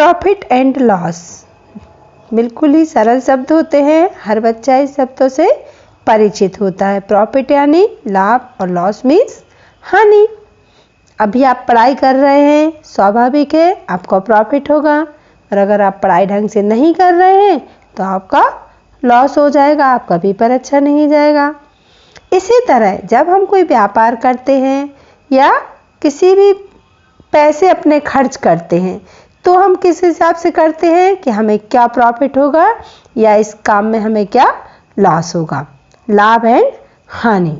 Profit and loss बिल्कुल ही सरल शब्द होते हैं, हर बच्चा इस शब्दों से परिचित होता है। प्रॉफिट यानी लाभ और लॉस मीन्स हानि। अभी आप पढ़ाई कर रहे हैं, स्वाभाविक है आपका प्रॉफिट होगा, और अगर आप पढ़ाई ढंग से नहीं कर रहे हैं तो आपका लॉस हो जाएगा, आपका पेपर अच्छा नहीं जाएगा। इसी तरह जब हम कोई व्यापार करते हैं या किसी भी पैसे अपने खर्च करते हैं तो हम किस हिसाब से करते हैं कि हमें क्या प्रॉफिट होगा या इस काम में हमें क्या लॉस होगा, लाभ एंड हानि।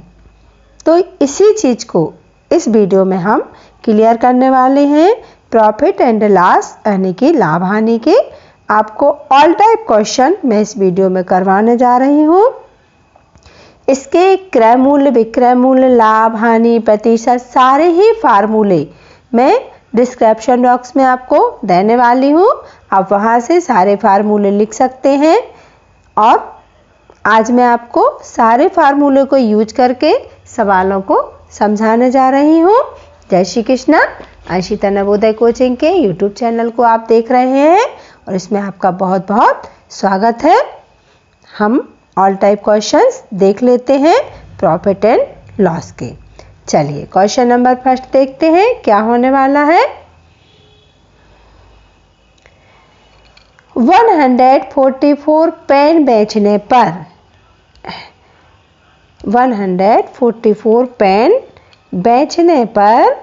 तो इसी चीज को इस वीडियो में हम क्लियर करने वाले हैं। प्रॉफिट एंड लॉस यानी कि लाभ हानि के आपको ऑल टाइप क्वेश्चन मैं इस वीडियो में करवाने जा रही हूँ। इसके क्रय मूल्य, विक्रय मूल्य, लाभ हानि, प्रतिशत सारे ही फार्मूले मैं डिस्क्रिप्शन बॉक्स में आपको देने वाली हूँ। आप वहाँ से सारे फार्मूले लिख सकते हैं और आज मैं आपको सारे फार्मूले को यूज करके सवालों को समझाने जा रही हूँ। जय श्री कृष्णा। अंशिता नवोदय कोचिंग के यूट्यूब चैनल को आप देख रहे हैं और इसमें आपका बहुत बहुत स्वागत है। हम ऑल टाइप क्वेश्चंस देख लेते हैं प्रॉफिट एंड लॉस के। चलिए क्वेश्चन नंबर फर्स्ट देखते हैं क्या होने वाला है। 144 पेन बेचने पर 144 पेन बेचने पर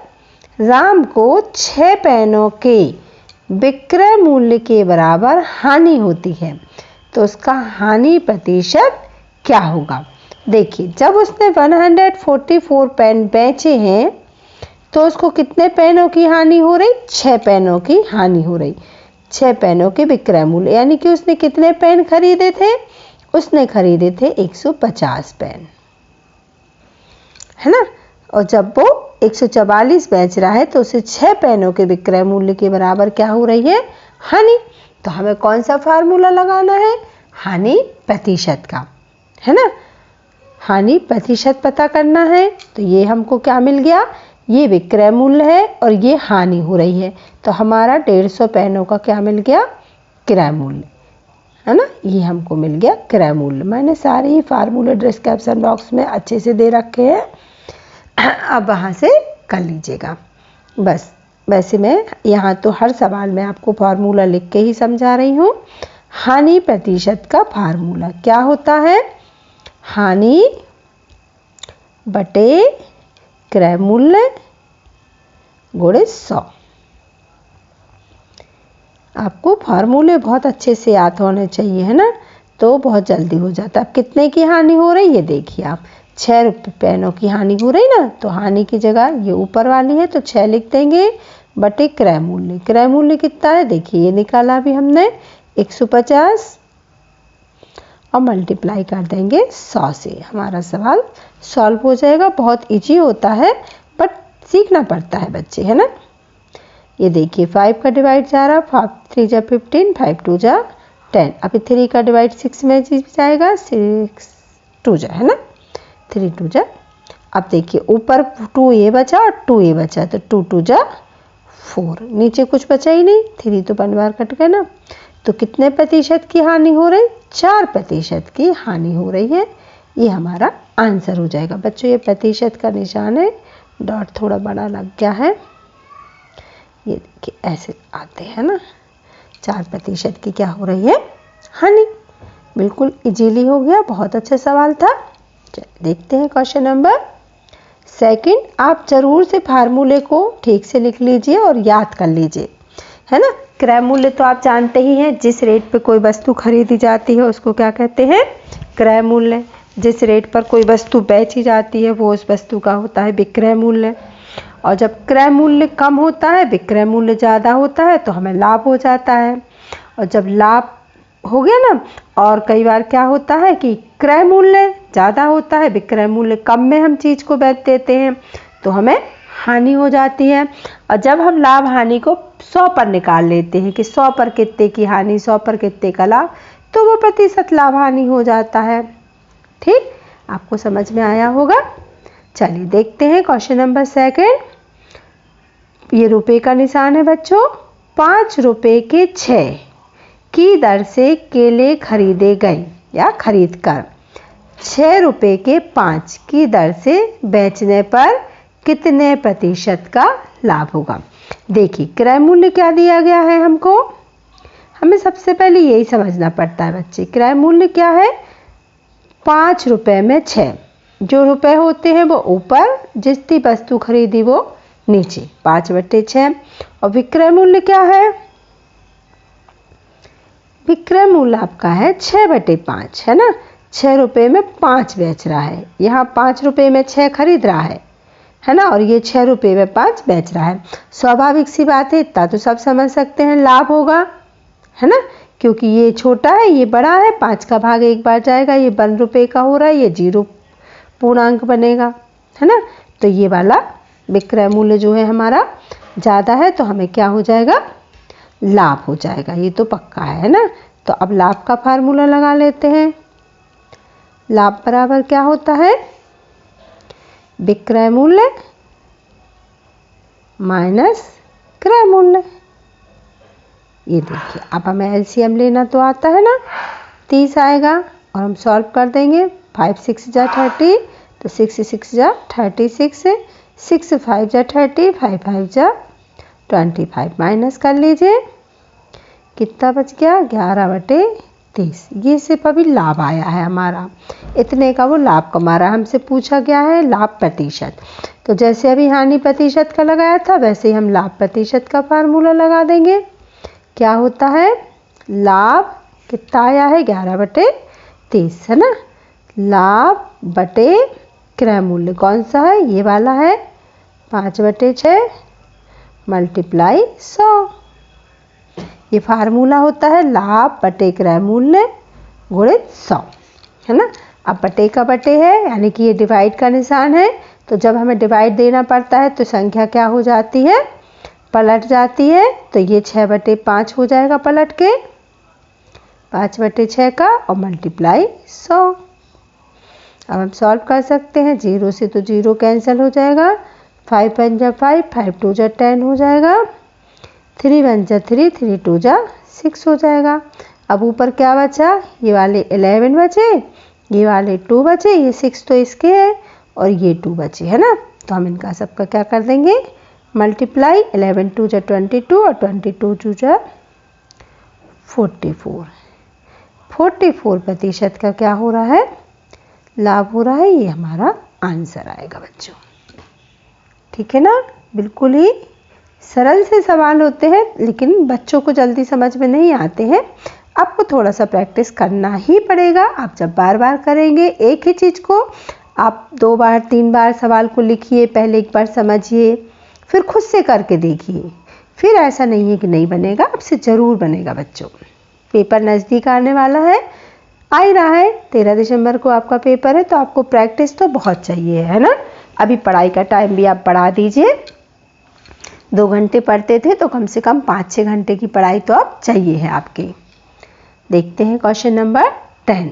राम को 6 पेनों के विक्रय मूल्य के बराबर हानि होती है, तो उसका हानि प्रतिशत क्या होगा। देखिए जब उसने 144 पेन बेचे हैं तो उसको कितने पेनों की हानि हो रही, 6 पेनों की हानि हो रही। 6 पेनों के विक्रय मूल्य यानी कि उसने कितने पेन खरीदे थे, उसने खरीदे थे 150 पेन, है ना। और जब वो 144 बेच रहा है तो उसे 6 पेनों के विक्रय मूल्य के बराबर क्या हो रही है, हानि। तो हमें कौन सा फार्मूला लगाना है, हानि प्रतिशत का, है ना। हानि प्रतिशत पता करना है तो ये हमको क्या मिल गया, ये विक्रय मूल्य है और ये हानि हो रही है, तो हमारा 150 पेनों का क्या मिल गया, क्रय मूल्य, है ना। ये हमको मिल गया क्रय मूल्य। मैंने सारे ही फार्मूले डिस्क्रिप्शन बॉक्स में अच्छे से दे रखे हैं, अब वहाँ से कर लीजिएगा। बस वैसे मैं यहाँ तो हर सवाल में आपको फार्मूला लिख के ही समझा रही हूँ। हानि प्रतिशत का फार्मूला क्या होता है, हानि बटे क्रय मूल्य गुणे 100। आपको फार्मूले बहुत अच्छे से याद होने चाहिए, है ना, तो बहुत जल्दी हो जाता है। अब कितने की हानि हो रही है, देखिए आप 6 पेनों की हानि हो रही ना, तो हानि की जगह ये ऊपर वाली है तो 6 लिख देंगे बटे क्रय मूल्य। क्रय मूल्य कितना है, देखिए ये निकाला भी हमने 150 और मल्टीप्लाई कर देंगे 100 से, हमारा सवाल सॉल्व हो जाएगा। बहुत इजी होता है बट सीखना पड़ता है बच्चे, है ना। ये देखिए 5 का डिवाइड जा रहा, 5 3 जा 15, 5 2 जा 10, अभी 3 का डिवाइड 6 में जाएगा, 6 2 जा, है ना, 3 2 जा। अब देखिए ऊपर 2 ये बचा और 2 ये बचा, तो 2 2 जा 4, नीचे कुछ बचा ही नहीं, 3 तो 1 बार कट गया ना। तो कितने प्रतिशत की हानि हो रही, 4% की हानि हो रही है। ये हमारा आंसर हो जाएगा। बच्चों ये प्रतिशत का निशान है, डॉट थोड़ा बड़ा लग गया है, ये देखिए ऐसे आते हैं ना। 4% की क्या हो रही है, हानि। बिल्कुल इजीली हो गया, बहुत अच्छा सवाल था। चलिए देखते हैं क्वेश्चन नंबर सेकंड। आप जरूर से फार्मूले को ठीक से लिख लीजिए और याद कर लीजिए, है ना। क्रय मूल्य तो आप जानते ही हैं, जिस रेट पे कोई वस्तु खरीदी जाती है उसको क्या कहते हैं, क्रय मूल्य। जिस रेट पर कोई वस्तु बेची जाती है वो उस वस्तु का होता है विक्रय मूल्य। और जब क्रय मूल्य कम होता है, विक्रय मूल्य ज़्यादा होता है, तो हमें लाभ हो जाता है। और जब लाभ हो गया ना, और कई बार क्या होता है कि क्रय मूल्य ज़्यादा होता है, विक्रय मूल्य कम में हम चीज़ को बेच देते हैं, तो हमें हानि हो जाती है। और जब हम लाभ हानि को 100 पर निकाल लेते हैं कि 100 पर कितने की हानि, 100 पर कितने का लाभ, तो वो प्रतिशत लाभ हानि हो जाता है। ठीक, आपको समझ में आया होगा। चलिए देखते हैं क्वेश्चन नंबर सेकंड। ये रुपए का निशान है बच्चों, 5 रुपए के 6 की दर से केले खरीदे गए या खरीद कर 6 रुपए के 5 की दर से बेचने पर कितने प्रतिशत का लाभ होगा। देखिए क्रय मूल्य क्या दिया गया है हमको, हमें सबसे पहले यही समझना पड़ता है बच्चे। क्रय मूल्य क्या है, 5 रुपए में 6, जो रुपए होते हैं वो ऊपर, जितनी वस्तु खरीदी वो नीचे, 5/6। और विक्रय मूल्य क्या है, विक्रय मूल्य आपका है 6/5, है ना। 6 रुपए में 5 बेच रहा है, यहाँ 5 रुपए में 6 खरीद रहा है ना, और ये 6 रुपए में 5 बेच रहा है। स्वाभाविक सी बात है, इतना तो सब समझ सकते हैं लाभ होगा, है ना, क्योंकि ये छोटा है ये बड़ा है, 5 का भाग एक बार जाएगा, ये 1 रुपए का हो रहा है, ये 0 पूर्णांक बनेगा, है ना। तो ये वाला विक्रय मूल्य जो है हमारा ज़्यादा है, तो हमें क्या हो जाएगा, लाभ हो जाएगा, ये तो पक्का है ना। तो अब लाभ का फार्मूला लगा लेते हैं। लाभ बराबर क्या होता है, विक्रय मूल्य माइनस क्रय मूल्य। ये देखिए अब हमें एलसीएम लेना तो आता है ना, 30 आएगा और हम सॉल्व कर देंगे। 5 6 जा 30, तो 6 6 जा 36, 6 5 जा 30, 5 5 जा 25, माइनस कर लीजिए, कितना बच गया, 11/30। ये सिर्फ अभी लाभ आया है हमारा, इतने का वो लाभ कमा रहा है। हमसे पूछा गया है लाभ प्रतिशत, तो जैसे अभी हानि प्रतिशत का लगाया था वैसे ही हम लाभ प्रतिशत का फार्मूला लगा देंगे। क्या होता है, लाभ कितना आया है, 11/30, है ना। लाभ बटे क्रय मूल्य कौन सा है, ये वाला है, 5/6 मल्टीप्लाई 100। ये फार्मूला होता है लाभ बटे क्रय मूल्य गुणित 100, है ना। अब बटे का बटे है, यानी कि ये डिवाइड का निशान है, तो जब हमें डिवाइड देना पड़ता है तो संख्या क्या हो जाती है, पलट जाती है। तो ये 6/5 हो जाएगा पलट के, 5/6 का, और मल्टीप्लाई 100। अब हम सॉल्व कर सकते हैं, 0 से तो 0 कैंसिल हो जाएगा, 5 1 जा 5, 5 2 जा 10 हो जाएगा, 3 1 जा 3, 3 2 जा 6 हो जाएगा। अब ऊपर क्या बचा, ये वाले 11 बचे, ये वाले 2 बचे, ये 6 तो इसके है और ये 2 बचे, है ना। तो हम इनका सबका क्या कर देंगे, मल्टीप्लाई, 11 2 जा 22 और 22 2 जा 44, 44% का क्या हो रहा है, लाभ हो रहा है। ये हमारा आंसर आएगा बच्चों, ठीक है ना। बिल्कुल ही सरल से सवाल होते हैं, लेकिन बच्चों को जल्दी समझ में नहीं आते हैं। आपको थोड़ा सा प्रैक्टिस करना ही पड़ेगा। आप जब बार बार करेंगे एक ही चीज़ को, आप 2 बार 3 बार सवाल को लिखिए, पहले एक बार समझिए, फिर खुद से करके देखिए, फिर ऐसा नहीं है कि नहीं बनेगा, आपसे ज़रूर बनेगा बच्चों। पेपर नज़दीक आने वाला है, आ ही रहा है, 13 दिसंबर को आपका पेपर है, तो आपको प्रैक्टिस तो बहुत चाहिए, है ना। अभी पढ़ाई का टाइम भी आप बढ़ा दीजिए, 2 घंटे पढ़ते थे तो कम से कम 5-6 घंटे की पढ़ाई तो अब चाहिए है आपके। देखते हैं क्वेश्चन नंबर 10।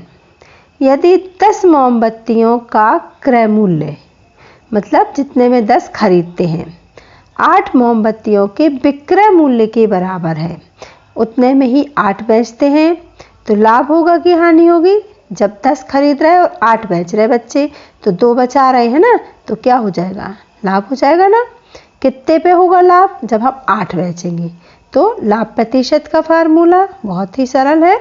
यदि 10 मोमबत्तियों का क्रय मूल्य, मतलब जितने में 10 खरीदते हैं, 8 मोमबत्तियों के विक्रय मूल्य के बराबर है, उतने में ही 8 बेचते हैं, तो लाभ होगा कि हानि होगी। जब 10 खरीद रहे और 8 बेच रहे बच्चे, तो 2 बचा रहे हैं ना, तो क्या हो जाएगा, लाभ हो जाएगा ना। कितने पे होगा लाभ, जब हम 8 बेचेंगे। तो लाभ प्रतिशत का फार्मूला बहुत ही सरल है,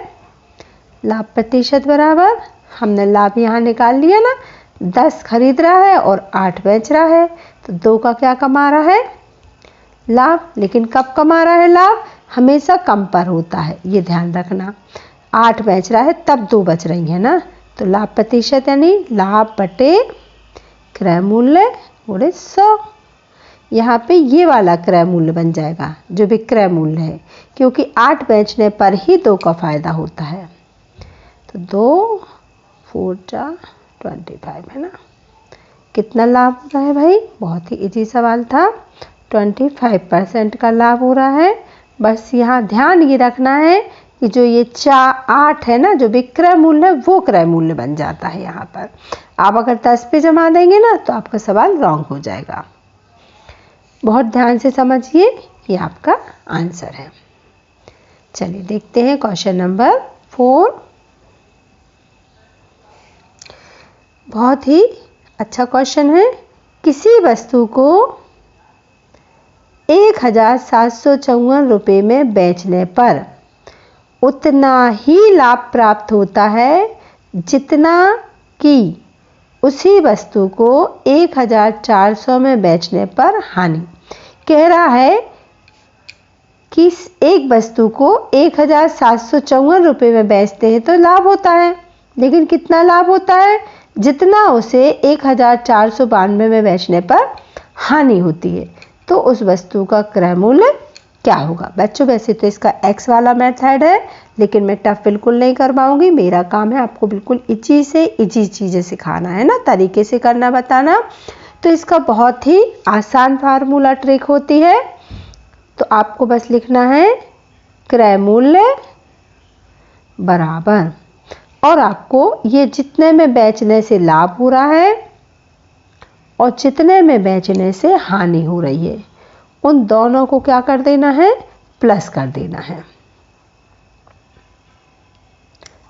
लाभ प्रतिशत बराबर, हमने लाभ यहाँ निकाल लिया ना, 10 खरीद रहा है और 8 बेच रहा है, तो 2 का क्या कमा रहा है, लाभ। लेकिन कब कमा रहा है लाभ, हमेशा कम पर होता है, ये ध्यान रखना। 8 बेच रहा है तब 2 बच रही है ना, तो लाभ प्रतिशत यानी लाभ बटे क्रय मूल्य गुणित 100। यहाँ पे ये वाला क्रय मूल्य बन जाएगा जो विक्रय मूल्य है, क्योंकि 8 बेचने पर ही 2 का फायदा होता है। तो 2 4 जा 25, है ना। कितना लाभ हो रहा है भाई, बहुत ही इजी सवाल था, 25% का लाभ हो रहा है। बस यहाँ ध्यान ये रखना है कि जो ये 8 है ना, जो विक्रय मूल्य है वो क्रय मूल्य बन जाता है यहाँ पर। आप अगर 10 पे जमा देंगे ना तो आपका सवाल रॉन्ग हो जाएगा। बहुत ध्यान से समझिए, ये आपका आंसर है। चलिए देखते हैं क्वेश्चन नंबर 4। बहुत ही अच्छा क्वेश्चन है। किसी वस्तु को 1754 रुपये में बेचने पर उतना ही लाभ प्राप्त होता है जितना कि उसी वस्तु को 1400 में बेचने पर हानि। कह रहा है कि एक वस्तु को 1754 रुपये में बेचते हैं तो लाभ होता है, लेकिन कितना लाभ होता है? जितना उसे 1492 में बेचने पर हानि होती है। तो उस वस्तु का क्रय मूल्य क्या होगा? बच्चों वैसे तो इसका एक्स वाला मेथड है, लेकिन मैं टफ बिल्कुल नहीं करवाऊंगी। मेरा काम है आपको बिल्कुल इजी से इजी चीज़ें सिखाना है ना, तरीके से करना, बताना। तो इसका बहुत ही आसान फार्मूला ट्रिक होती है। तो आपको बस लिखना है क्रय मूल्य बराबर, और आपको ये जितने में बेचने से लाभ हो रहा है और जितने में बेचने से हानि हो रही है, उन दोनों को क्या कर देना है? प्लस कर देना है।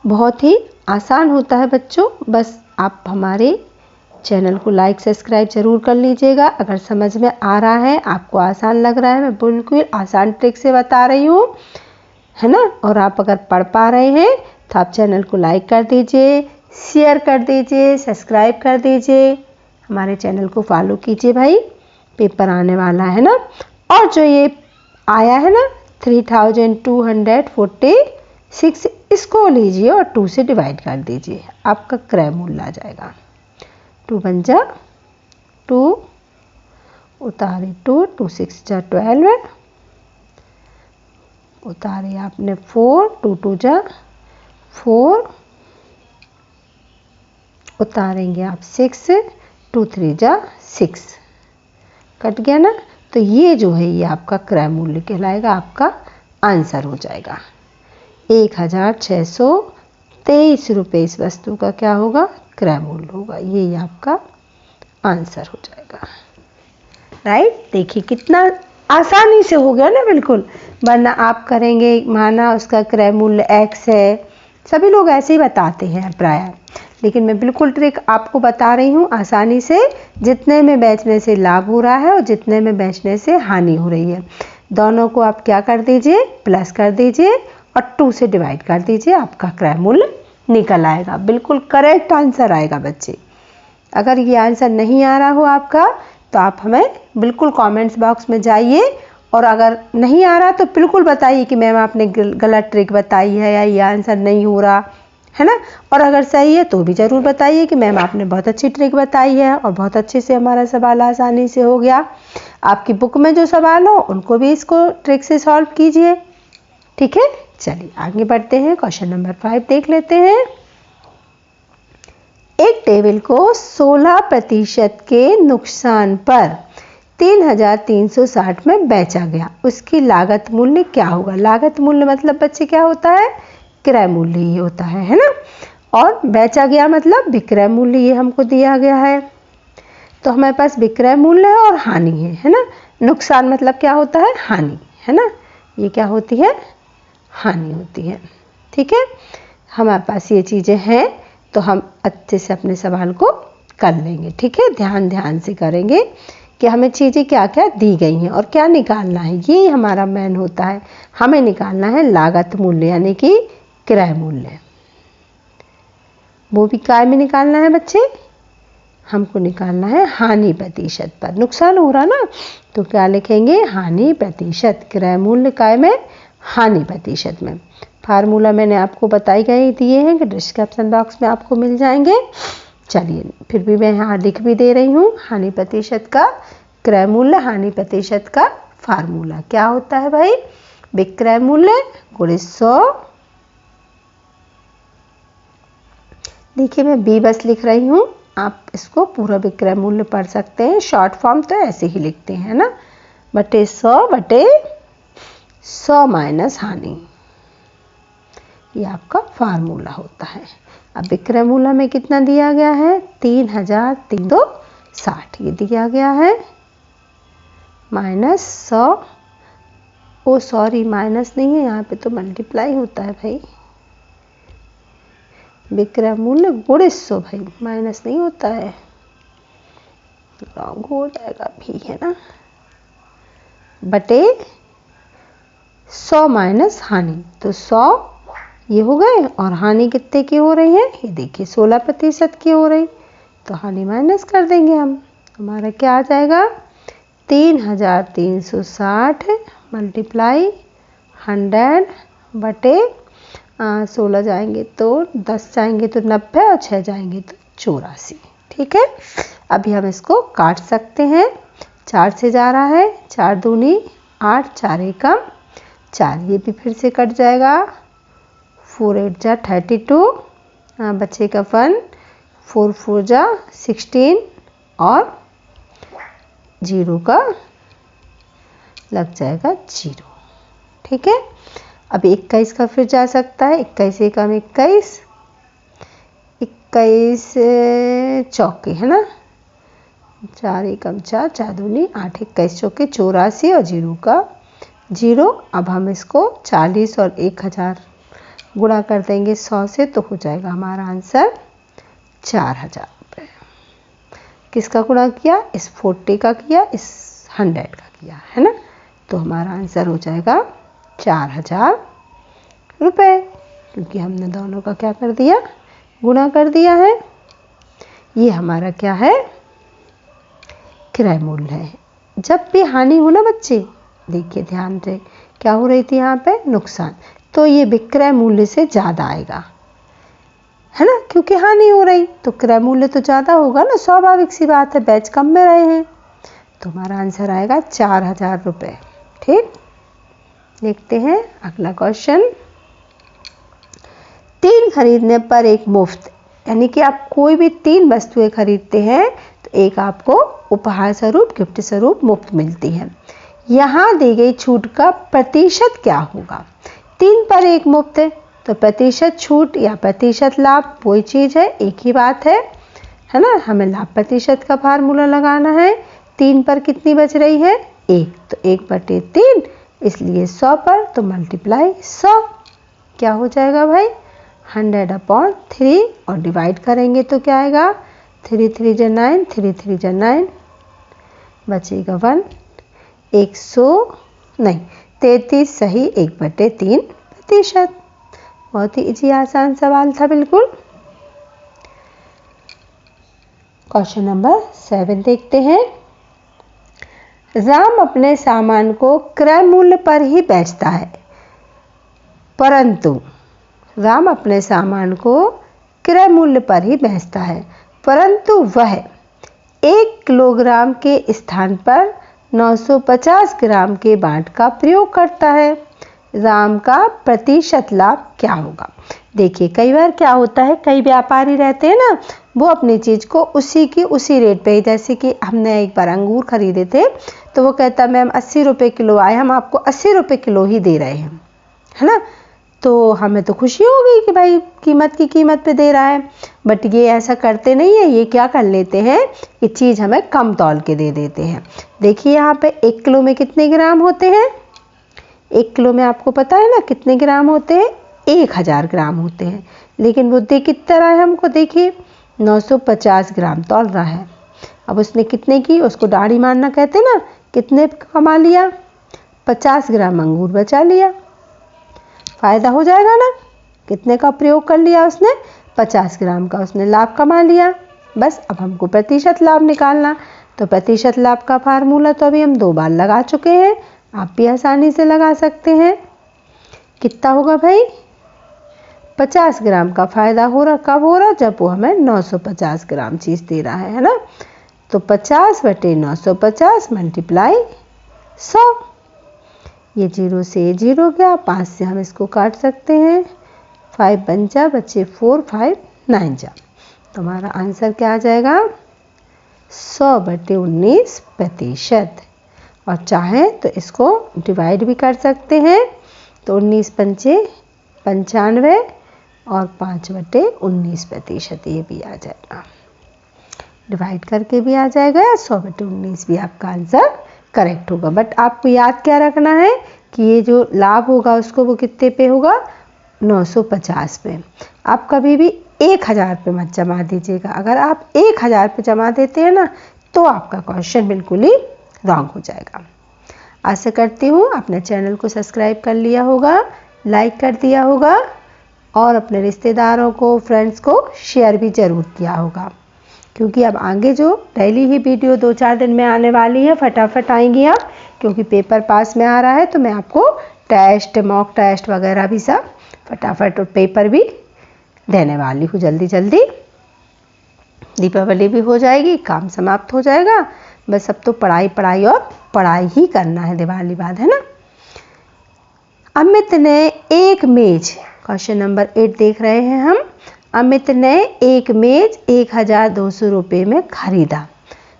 बहुत ही आसान होता है बच्चों। बस आप हमारे चैनल को लाइक सब्सक्राइब जरूर कर लीजिएगा। अगर समझ में आ रहा है, आपको आसान लग रहा है, मैं बिल्कुल आसान ट्रिक से बता रही हूँ, है ना। और आप अगर पढ़ पा रहे हैं तो आप चैनल को लाइक कर दीजिए, शेयर कर दीजिए, सब्सक्राइब कर दीजिए, हमारे चैनल को फॉलो कीजिए भाई। पेपर आने वाला है ना। और जो ये आया है ना 3246, इसको लीजिए और 2 से डिवाइड कर दीजिए, आपका क्रय मूल्य आ जाएगा। 2 × 2 उतारे 2, 2 × 6 = 12, उतारे आपने 4, 2 × 2 = 4, उतारेंगे आप 6, 2 × 3 = 6, कट गया ना। तो ये जो है ये आपका क्रय मूल्य कहलाएगा, आपका आंसर हो जाएगा। 1623 रुपये इस वस्तु का क्या होगा? क्रय मूल्य होगा। ये आपका आंसर हो जाएगा। राइट। देखिए कितना आसानी से हो गया ना, बिल्कुल। वरना आप करेंगे, माना उसका क्रय मूल्य एक्स है, सभी लोग ऐसे ही बताते हैं प्राय, लेकिन मैं बिल्कुल ट्रिक आपको बता रही हूँ आसानी से। जितने में बेचने से लाभ हो रहा है और जितने में बेचने से हानि हो रही है, दोनों को आप क्या कर दीजिए? प्लस कर दीजिए और 2 से डिवाइड कर दीजिए, आपका क्रय मूल्य निकल आएगा। बिल्कुल करेक्ट आंसर आएगा बच्चे। अगर ये आंसर नहीं आ रहा हो आपका तो आप हमें बिल्कुल कमेंट्स बॉक्स में जाइए, और अगर नहीं आ रहा तो बिल्कुल बताइए कि मैम आपने गलत ट्रिक बताई है या ये आंसर नहीं हो रहा है ना। और अगर सही है तो भी ज़रूर बताइए कि मैम आपने बहुत अच्छी ट्रिक बताई है और बहुत अच्छे से हमारा सवाल आसानी से हो गया। आपकी बुक में जो सवाल हो उनको भी इसको ट्रिक से सॉल्व कीजिए, ठीक है। चलिए आगे बढ़ते हैं। क्वेश्चन नंबर 5 देख लेते हैं। एक टेबल को 16% के नुकसान पर 3360 में बेचा गया, उसकी लागत मूल्य क्या होगा? लागत मूल्य मतलब बच्चे क्या होता है? क्रय मूल्य ही होता है ना। और बेचा गया मतलब विक्रय मूल्य, ये हमको दिया गया है। तो हमारे पास विक्रय मूल्य है और हानि है ना। नुकसान मतलब क्या होता है? हानि, है ना। ये क्या होती है? हानि होती है, ठीक है। हमारे पास ये चीज़ें हैं तो हम अच्छे से अपने सवाल को कर लेंगे, ठीक है। ध्यान से करेंगे कि हमें चीज़ें क्या क्या दी गई हैं और क्या निकालना है। ये हमारा मेन होता है, हमें निकालना है लागत मूल्य यानी कि क्रय मूल्य। वो भी काय में निकालना है बच्चे? हमको निकालना है हानि प्रतिशत पर। नुकसान हो रहा ना तो क्या लिखेंगे? हानि प्रतिशत। क्रय मूल्य काय में? हानि प्रतिशत में। फार्मूला मैंने आपको बताई गई दिए हैं कि डिस्क्रिप्शन बॉक्स में आपको मिल जाएंगे। चलिए फिर भी मैं यहाँ लिख भी दे रही हूँ। हानि प्रतिशत का क्रय मूल्य, हानि प्रतिशत का फार्मूला क्या होता है भाई? विक्रय मूल्य गुणे 100। देखिए मैं बी बस लिख रही हूँ, आप इसको पूरा विक्रय मूल्य पढ़ सकते हैं। शॉर्ट फॉर्म तो ऐसे ही लिखते हैं ना, बटे 100 माइनस हानि। ये आपका फार्मूला होता है। अब विक्रय मूल्य में कितना दिया गया है? 3360 ये दिया गया है, माइनस 100 ओ सॉरी, माइनस नहीं है यहाँ पे, तो मल्टीप्लाई होता है भाई। विक्रय मूल्य गुणे 100 भाई, माइनस नहीं होता है, रॉन्ग हो जाएगा भी, है ना। बटे 100 माइनस हानि, तो 100 ये हो गए, और हानि कितने की हो रही है, ये देखिए 16% की हो रही, तो हानि माइनस कर देंगे हम। हमारा क्या आ जाएगा, 3360 मल्टीप्लाई 100 बटे 16 जाएंगे तो 10 जाएंगे तो 90 और 6 जाएंगे तो 84। ठीक है, अभी हम इसको काट सकते हैं। 4 से जा रहा है, 4 दूनी 8, 4 एकम 4, ये भी फिर से कट जाएगा। 4 8 जा 32, बचेगा 1, 4 4 जा 16 और 0 का लग जाएगा 0। ठीक है, अब 21 का फिर जा सकता है, 21 एकम 21, 21 चौके, है ना, 4 एकम 4, 4 दूनी 8, 21 चौके 84 और 0 का 0। अब हम इसको 40 और 1000 गुणा कर देंगे 100 से, तो हो जाएगा हमारा आंसर 4000 रुपये। किसका गुणा किया, इस 40 का किया, इस 100 का किया, है ना, तो हमारा आंसर हो जाएगा 4000 रुपये, क्योंकि हमने दोनों का क्या कर दिया, गुणा कर दिया है। ये हमारा क्या है, क्रय मूल्य है। जब भी हानि हो ना बच्चे, देखिए ध्यान से, क्या हो रही थी यहाँ पे, नुकसान, तो ये विक्रय मूल्य से ज़्यादा आएगा, है ना, क्योंकि हानि हो रही तो क्रय मूल्य तो ज़्यादा होगा ना, स्वाभाविक सी बात है, बैच कम में रहे हैं, तो हमारा आंसर आएगा 4000 रुपये। ठीक, देखते हैं अगला क्वेश्चन। 3 खरीदने पर 1 मुफ्त, यानी कि आप कोई भी 3 वस्तुएं खरीदते हैं तो एक आपको उपहार स्वरूप, गिफ्ट स्वरूप मुफ्त मिलती है। यहाँ दी गई छूट का प्रतिशत क्या होगा। 3 पर 1 मुफ्त है, तो प्रतिशत छूट या प्रतिशत लाभ वही चीज़ है, एक ही बात है ना। हमें लाभ प्रतिशत का फार्मूला लगाना है। 3 पर कितनी बच रही है, 1, तो 1/3, इसलिए 100 पर तो मल्टीप्लाई 100, क्या हो जाएगा भाई, 100/3, और डिवाइड करेंगे तो क्या आएगा, 3 3 जा 9, 3 3 जा 9, बचेगा 1, 33 सही 1/3%। बहुत ही इजी आसान सवाल था बिल्कुल। क्वेश्चन नंबर 7 देखते हैं। राम अपने सामान को क्रय मूल्य पर ही बेचता है, परंतु राम अपने सामान को क्रय मूल्य पर ही बेचता है, परंतु वह 1 किलोग्राम के स्थान पर 950 ग्राम के बाट का प्रयोग करता है। राम का प्रतिशत लाभ क्या होगा। देखिए कई बार क्या होता है, कई व्यापारी रहते हैं ना, वो अपनी चीज़ को उसी रेट पे, जैसे कि हमने एक बार अंगूर खरीदे थे तो वो कहता मैम 80 रुपये किलो आए, हम आपको 80 रुपये किलो ही दे रहे हैं, है ना। तो हमें तो खुशी हो गई कि भाई कीमत की कीमत पे दे रहा है, बट ये ऐसा करते नहीं है। ये क्या कर लेते हैं, ये चीज़ हमें कम तौल के दे देते हैं। देखिए यहाँ पे 1 किलो में कितने ग्राम होते हैं, 1 किलो में आपको पता है ना कितने ग्राम होते हैं, 1000 ग्राम होते हैं, लेकिन वो दे कितना रहा है हमको, देखिए 950 ग्राम तौल रहा है। अब उसने कितने की, उसको दाढ़ी मारना कहते ना, कितने कमा लिया, 50 ग्राम अंगूर बचा लिया, फ़ायदा हो जाएगा ना। कितने का प्रयोग कर लिया उसने, 50 ग्राम का उसने लाभ कमा लिया। बस अब हमको प्रतिशत लाभ निकालना, तो प्रतिशत लाभ का फार्मूला तो अभी हम 2 बार लगा चुके हैं, आप भी आसानी से लगा सकते हैं। कितना होगा भाई, 50 ग्राम का फ़ायदा हो रहा, कब हो रहा, जब वो हमें 950 ग्राम चीज़ दे रहा है ना। तो 50/950 मल्टीप्लाई 100, ये 0 से 0 गया, 5 से हम इसको काट सकते हैं, 5 बन जा, बचे 4, 5 9 जा, तो हमारा आंसर क्या आ जाएगा, 100/19%। और चाहें तो इसको डिवाइड भी कर सकते हैं, तो 19 पंचे 95 और 5/19%, ये भी आ जाएगा, डिवाइड करके भी आ जाएगा, 100/19 भी आपका आंसर करेक्ट होगा। बट आपको याद क्या रखना है कि ये जो लाभ होगा उसको वो कितने पे होगा, 950 पे। आप कभी भी 1000 पे मत जमा दीजिएगा। अगर आप 1000 पे जमा देते हैं ना तो आपका क्वेश्चन बिल्कुल ही रॉन्ग हो जाएगा। आशा करती हूँ अपने चैनल को सब्सक्राइब कर लिया होगा, लाइक कर दिया होगा और अपने रिश्तेदारों को, फ्रेंड्स को शेयर भी ज़रूर किया होगा, क्योंकि अब आगे जो डेली ही वीडियो 2-4 दिन में आने वाली है, फटाफट आएंगी आप, क्योंकि पेपर पास में आ रहा है तो मैं आपको टेस्ट, मॉक टेस्ट वगैरह भी सब फटाफट और पेपर भी देने वाली हूँ जल्दी जल्दी। दीपावली भी हो जाएगी, काम समाप्त हो जाएगा, बस अब तो पढ़ाई पढ़ाई और पढ़ाई ही करना है दिवाली बाद, है ना। अमित ने एक मेज, क्वेश्चन नंबर 8 देख रहे हैं हम। अमित ने एक मेज 1200 रुपये में खरीदा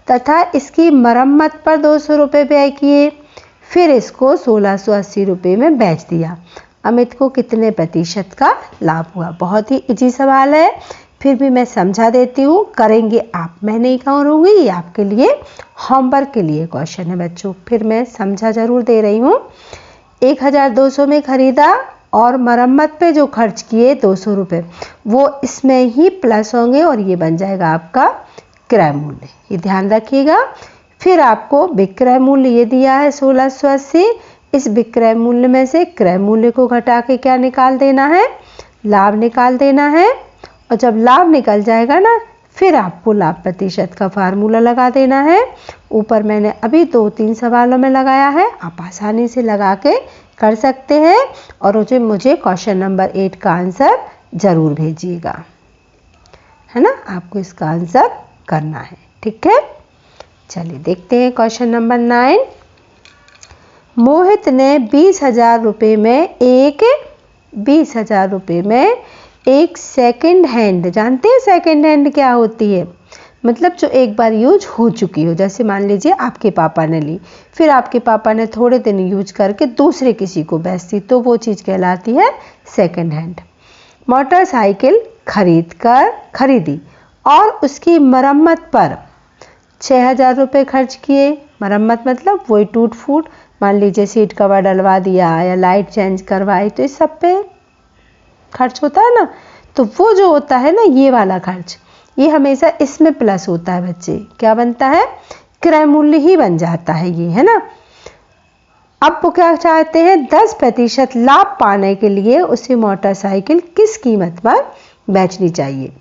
तथा इसकी मरम्मत पर 200 रुपये व्यय किए, फिर इसको 1680 रुपये में बेच दिया। अमित को कितने प्रतिशत का लाभ हुआ। बहुत ही इजी सवाल है, फिर भी मैं समझा देती हूँ, करेंगे आप, मैं नहीं करूँगी, ये आपके लिए होमवर्क के लिए क्वेश्चन है बच्चों। फिर मैं समझा जरूर दे रही हूँ। 1200 में खरीदा और मरम्मत पे जो खर्च किए 200 रुपये, वो इसमें ही प्लस होंगे और ये बन जाएगा आपका क्रय मूल्य, ये ध्यान रखिएगा। फिर आपको विक्रय मूल्य ये दिया है 1680, इस विक्रय मूल्य में से क्रय मूल्य को घटा के क्या निकाल देना है, लाभ निकाल देना है। और जब लाभ निकल जाएगा ना, फिर आपको लाभ प्रतिशत का फार्मूला लगा देना है। ऊपर मैंने अभी 2-3 सवालों में लगाया है, आप आसानी से लगा के कर सकते हैं। और मुझे क्वेश्चन नंबर 8 का आंसर जरूर भेजिएगा, है ना। आपको इसका आंसर करना है, ठीक है। चलिए देखते हैं क्वेश्चन नंबर 9। मोहित ने 20,000 रुपये में एक सेकंड हैंड, जानते हैं सेकंड हैंड क्या होती है, मतलब जो एक बार यूज हो चुकी हो। जैसे मान लीजिए आपके पापा ने ली, फिर आपके पापा ने थोड़े दिन यूज करके दूसरे किसी को बेच दी, तो वो चीज़ कहलाती है सेकंड हैंड। मोटरसाइकिल खरीदी और उसकी मरम्मत पर 6000 रुपये खर्च किए। मरम्मत मतलब वही टूट फूट, मान लीजिए सीट कवर डलवा दिया या लाइट चेंज करवाई, तो इस सब पे खर्च होता है ना। तो वो जो होता है ना, ये वाला खर्च, ये हमेशा इसमें प्लस होता है बच्चे, क्या बनता है, क्रय मूल्य ही बन जाता है ये, है ना। अब वो क्या चाहते हैं, 10% लाभ पाने के लिए उसे मोटरसाइकिल किस कीमत पर बेचनी चाहिए।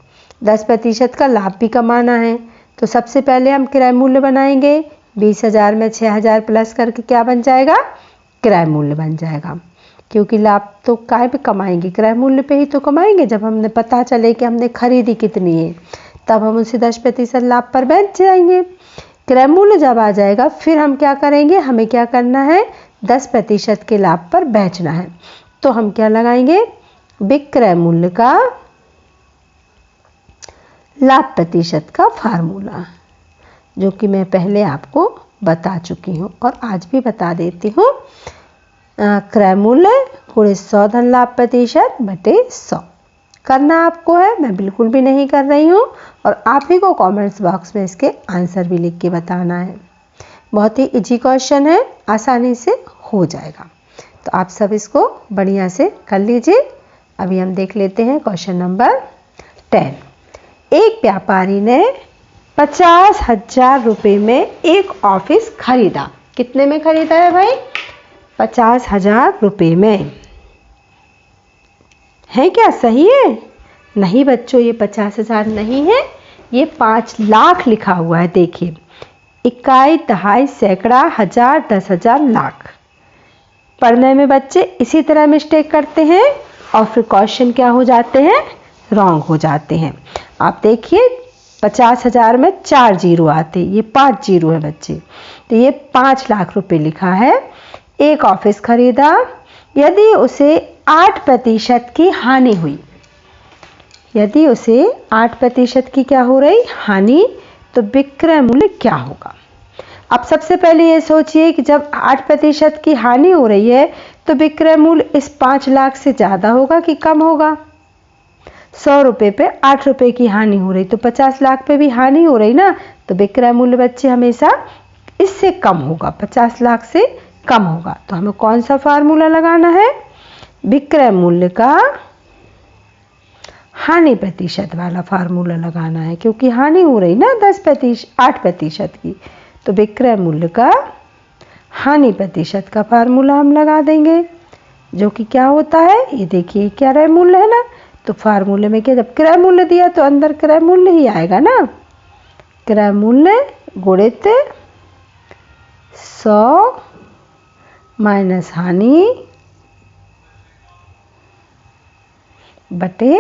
10% का लाभ भी कमाना है, तो सबसे पहले हम क्रय मूल्य बनाएंगे। 20,000 में 6000 प्लस करके क्या बन जाएगा, क्रय मूल्य बन जाएगा। क्योंकि लाभ तो काय पे कमाएंगे, क्रय मूल्य पे ही तो कमाएंगे। जब हमने पता चले कि हमने खरीदी कितनी है, तब हम उसे 10% लाभ पर बेच जाएंगे। क्रय मूल्य जब आ जाएगा, फिर हम क्या करेंगे, हमें क्या करना है, 10% के लाभ पर बेचना है। तो हम क्या लगाएंगे, विक्रय मूल्य का लाभ प्रतिशत का फार्मूला, जो कि मैं पहले आपको बता चुकी हूँ और आज भी बता देती हूँ। क्रय मूल्य गुणे 100 धन लाभ प्रतिशत बटे 100 करना आपको है, मैं बिल्कुल भी नहीं कर रही हूँ। और आप ही को कमेंट्स बॉक्स में इसके आंसर भी लिख के बताना है। बहुत ही इजी क्वेश्चन है, आसानी से हो जाएगा, तो आप सब इसको बढ़िया से कर लीजिए। अभी हम देख लेते हैं क्वेश्चन नंबर 10। एक व्यापारी ने 50,000 रुपये में एक ऑफिस खरीदा। कितने में खरीदा है भाई, 50,000 रुपये में, है क्या, सही है? नहीं बच्चों, ये 50,000 नहीं है, ये 5 लाख लिखा हुआ है। देखिए, इकाई, दहाई, सैकड़ा, हजार, 10,000, लाख। पढ़ने में बच्चे इसी तरह मिस्टेक करते हैं और फिर क्वेश्चन क्या हो जाते हैं, रॉन्ग हो जाते हैं। आप देखिए, 50,000 में 4 जीरो आते, ये 5 जीरो है बच्चे, तो ये 5 लाख रुपए लिखा है। एक ऑफिस खरीदा, यदि उसे 8% की हानि हुई, यदि उसे 8% की क्या हो रही, हानि, तो विक्रय मूल्य क्या होगा। अब सबसे पहले ये सोचिए कि जब 8% की हानि हो रही है तो विक्रय मूल्य इस 5 लाख से ज़्यादा होगा कि कम होगा। 100 रुपये पे 8 रुपये की हानि हो रही, तो 50 लाख पे भी हानि हो रही ना, तो विक्रय मूल्य बच्चे हमेशा इससे कम होगा, 50 लाख से कम होगा। तो हमें कौन सा फार्मूला लगाना है? विक्रय मूल्य का हानि प्रतिशत वाला फार्मूला लगाना है, क्योंकि हानि हो रही ना 8% की। तो विक्रय मूल्य का हानि प्रतिशत का फार्मूला हम लगा देंगे, जो कि क्या होता है, ये देखिए क्रय मूल्य है ना। तो फार्मूले में क्या, जब क्रय मूल्य दिया तो अंदर क्रय मूल्य ही आएगा ना। क्रय मूल्य गुणित 100 माइनस हानि बटे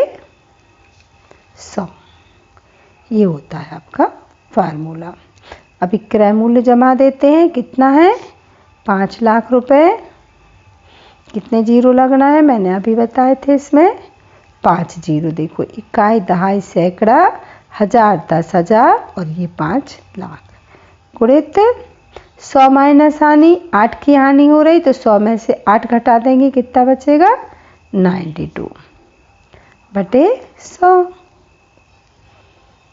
100, ये होता है आपका फार्मूला। अभी क्रय मूल्य जमा देते हैं, कितना है 5 लाख रुपए। कितने जीरो लगना है मैंने अभी बताए थे इसमें, 5 जीरो। देखो इकाई, दहाई, सैकड़ा, हजार, 10,000 और ये 5 लाख। गुणित 100 माइनस हानि, 8 की हानि हो रही तो 100 में से 8 घटा देंगे, कितना बचेगा 92 बटे 100।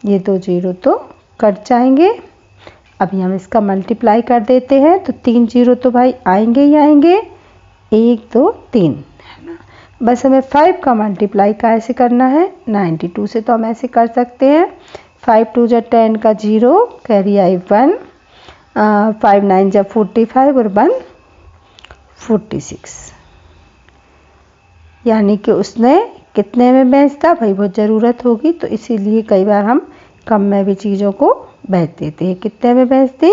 ये 2 जीरो तो कट जाएंगे। अभी हम इसका मल्टीप्लाई कर देते हैं, तो 3 जीरो तो भाई आएंगे ही आएंगे, 1 2 3 है ना। बस हमें 5 का मल्टीप्लाई कैसे करना है, 92 से तो हम ऐसे कर सकते हैं, 5 2 जा 10 का 0, कैरी आई 1, 5 9 जा 45 और 1 46। यानी कि उसने कितने में बेचता, भाई बहुत ज़रूरत होगी तो इसीलिए कई बार हम कम में भी चीज़ों को बेच देते हैं। कितने में बेचती,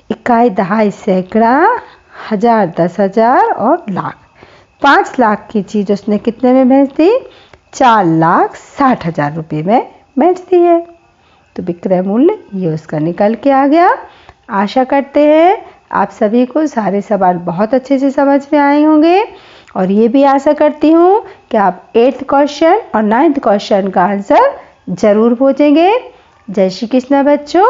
इकाई, दहाई, सैकड़ा, हजार, 10,000 और लाख। 5 लाख की चीज़ उसने कितने में बेच दी, 4,60,000 रुपये में बेच दी है। तो विक्रय मूल्य ये उसका निकल के आ गया। आशा करते हैं आप सभी को सारे सवाल बहुत अच्छे से समझ में आए होंगे, और ये भी आशा करती हूँ कि आप 8th क्वेश्चन और 9th क्वेश्चन का आंसर जरूर पूछेंगे। जय श्री कृष्ण बच्चों।